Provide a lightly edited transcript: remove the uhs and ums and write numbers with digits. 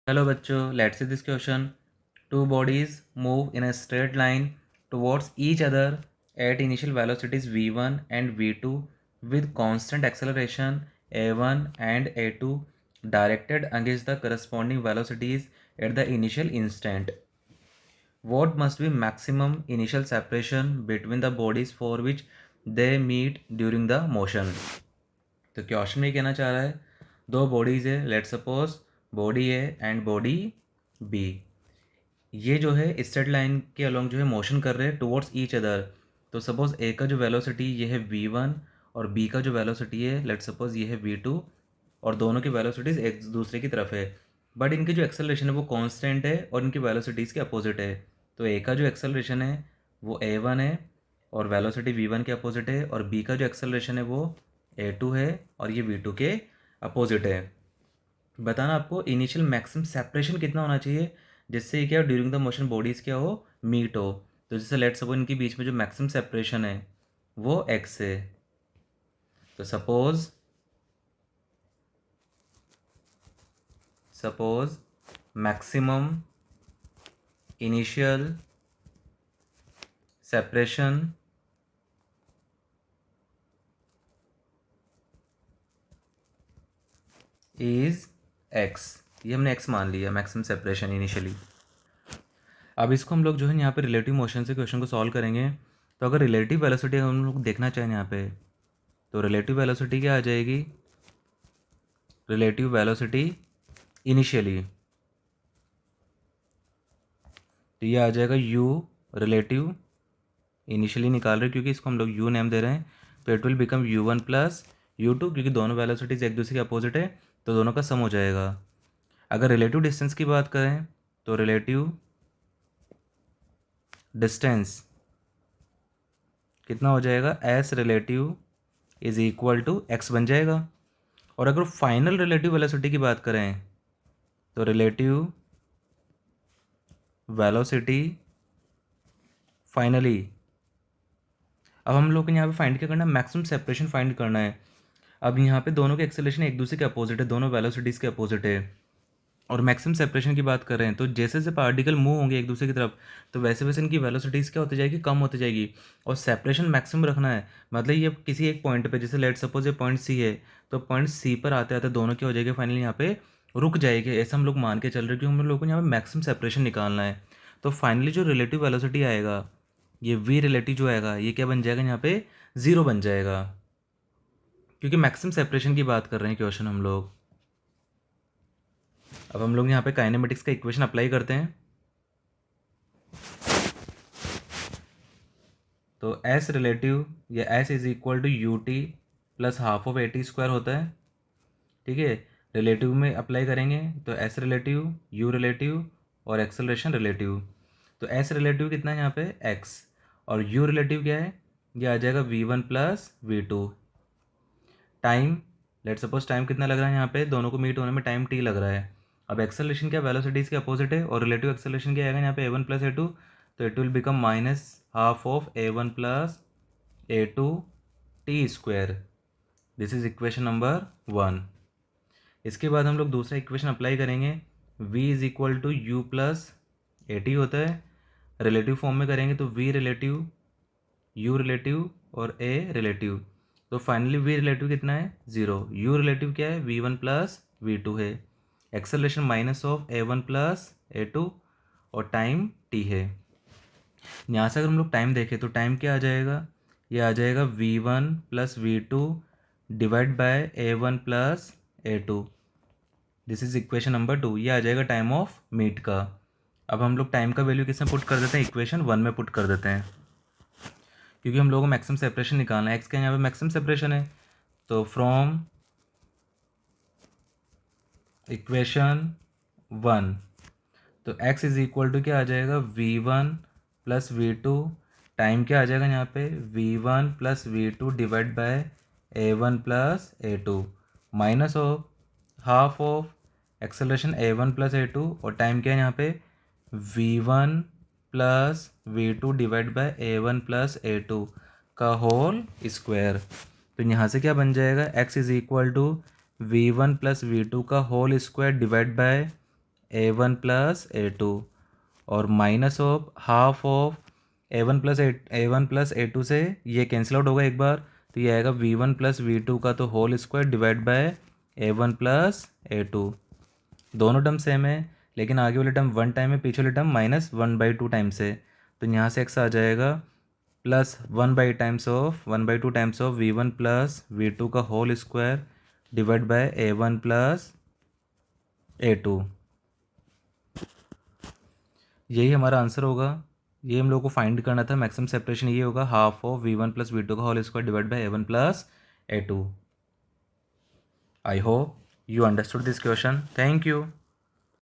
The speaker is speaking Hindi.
Hello बच्चों, let's see this question. Two bodies move in a straight line towards each other at initial velocities v1 and v2 with constant acceleration a1 and a2 directed against the corresponding velocities at the initial instant. What must be maximum initial separation between the bodies for which they meet during the motion? तो क्वेश्चन में कहना चाह रहा है दो बॉडीज़ है, let suppose body A and body B, ये जो है स्ट्रेट लाइन के अलोंग जो है मोशन कर रहे हैं टुवर्ड्स ईच अदर। तो सपोज ए का जो वेलोसिटी ये है v1 और बी का जो वेलोसिटी है लेट सपोज ये है v2 और दोनों की वेलोसिटीज़ एक दूसरे की तरफ है, बट इनकी जो एक्सेलरेशन है वो कांस्टेंट है और इनकी वेलोसिटीज़ के अपोजिट है। तो ए का जो एक्सेलरेशन है वो a1 है और वेलोसिटी v1 के अपोजिट है, और बी का जो एक्सेलरेशन है वो a2 है और ये v2 के अपोजिट है। बताना आपको इनिशियल मैक्सिमम सेपरेशन कितना होना चाहिए जिससे क्या ड्यूरिंग द मोशन बॉडीज़ क्या हो, मीट हो। तो जैसे लेट सपोज इनके बीच में जो मैक्सिमम सेपरेशन है वो x है। तो suppose maximum initial separation is x, ये हमने x मान लिया मैक्सिमम सेपरेशन इनिशियली। अब इसको हम लोग जो है यहाँ पे रिलेटिव मोशन से क्वेश्चन को सॉल्व करेंगे। तो अगर रिलेटिव वेलोसिटी हम लोग देखना चाहें यहाँ पे, तो रिलेटिव वेलोसिटी क्या आ जाएगी, रिलेटिव वेलोसिटी इनिशियली, तो ये आ जाएगा u रिलेटिव इनिशियली निकाल रहे हैं क्योंकि इसको हम लोग u नेम दे रहे हैं। तो it will become u1 plus u2, क्योंकि दोनों वेलोसिटीज एक दूसरे के अपोजिट है तो दोनों का सम हो जाएगा। अगर रिलेटिव डिस्टेंस की बात करें तो रिलेटिव डिस्टेंस कितना हो जाएगा, s relative is equal to x बन जाएगा। और अगर फाइनल रिलेटिव वेलोसिटी की बात करें तो रिलेटिव वेलोसिटी फाइनली, अब हम लोग को यहाँ पे फाइंड क्या करना है, मैक्सिमम सेपरेशन फाइंड करना है। अब यहाँ पे दोनों के एक्सेलरेशन एक दूसरे के अपोजिट है, दोनों वेलोसिटीज़ के अपोजिट है, और मैक्सिमम सेपरेशन की बात कर रहे हैं। तो जैसे जैसे पार्टिकल मूव होंगे एक दूसरे की तरफ तो वैसे वैसे इनकी वेलोसिटीज़ क्या होती जाएगी, कम होती जाएगी। और सेपरेशन मैक्सिमम रखना है, मतलब ये किसी एक पॉइंट पे, जैसे लेट सपोज ये पॉइंट सी है, तो पॉइंट सी पर आते आते दोनों क्या हो जाएगी, फाइनली यहाँ पे रुक जाएगी। ऐसा हम लोग मान के चल रहे हैं कि हम लोग को यहाँ पे मैक्सिमम सेपरेशन निकालना है। तो फाइनली जो रिलेटिव वेलोसिटी आएगा, ये वी रिलेटिव जो आएगा, ये क्या बन जाएगा, यहाँ पे ज़ीरो बन जाएगा, क्योंकि मैक्सिमम सेपरेशन की बात कर रहे हैं क्वेश्चन हम लोग। अब हम लोग यहाँ पे काइनेमेटिक्स का इक्वेशन अप्लाई करते हैं। तो s रिलेटिव या s is equal to u t plus half of a t square होता है, ठीक है। रिलेटिव में अप्लाई करेंगे तो s रिलेटिव, u रिलेटिव और एक्सेलरेशन रिलेटिव। तो s रिलेटिव कितना है यहाँ पे x, और u रिलेटिव क्या है, ये आ जाएगा v1 plus v2। Time, let suppose time कितना लग रहा है यहाँ पे, दोनों को मीट होने में टाइम t लग रहा है। अब एक्सेलरेशन क्या, वेलोसिटीज़ के अपोजिट है, और रिलेटिव एक्सेलरेशन क्या आएगा यहाँ पे a1 प्लस a2, तो it will become minus half of a1 plus a2 t square. This is equation number 1। इसके बाद हम लोग दूसरा इक्वेशन अप्लाई करेंगे, v is equal to u plus a t होता है। रिलेटिव फॉर्म में करेंगे तो v रिलेटिव, u रिलेटिव और a रिलेटिव। तो फाइनली v रिलेटिव कितना है, ज़ीरो। u रिलेटिव क्या है, v1 प्लस v2 है। Acceleration minus of a1 plus a2 और टाइम t है। यहाँ से अगर हम लोग टाइम देखें तो टाइम क्या आ जाएगा, ये आ जाएगा v1 plus v2 divide by a1 plus a2। This is equation number 2, ये आ जाएगा टाइम ऑफ मीट का। अब हम लोग टाइम का वैल्यू किसमें पुट कर देते हैं, इक्वेशन 1 में पुट कर देते हैं, क्योंकि हम लोगों को मैक्सिमम सेपरेशन निकालना है। एक्स का यहाँ पे मैक्सिमम सेपरेशन है, तो फ्रॉम इक्वेशन 1, तो x इज इक्वल टू क्या आ जाएगा, v1 प्लस v2। टाइम क्या आ जाएगा यहाँ पे, v1 plus v2 divide by a1 plus a2 minus of half of acceleration a1 plus a2, और टाइम क्या है यहाँ पे, v1 plus v2 divide by a1 plus a2 का होल स्क्वायर। तो यहाँ से क्या बन जाएगा, x is equal to v1 plus v2 का whole square divide by A1 plus A2 और minus of half of A1 plus A2 से ये कैंसिल आउट होगा एक बार, तो ये आएगा V1 प्लस V2 का तो whole square divide by A1 plus A2। दोनों टर्म सेम है, लेकिन आगे वाले टर्म 1 टाइम है, पीछे वाले टर्म -1/2 टाइम्स है, तो यहाँ से x आ जाएगा plus 1/2 times of V1 plus V2 का whole square divide by A1 plus A2। यही हमारा आंसर होगा। ये हम लोग को फाइंड करना था, मैक्सिमम सेपरेशन ये होगा half of V1 plus V2 का whole square divide by A1 plus A2। I hope you understood this question. Thank you.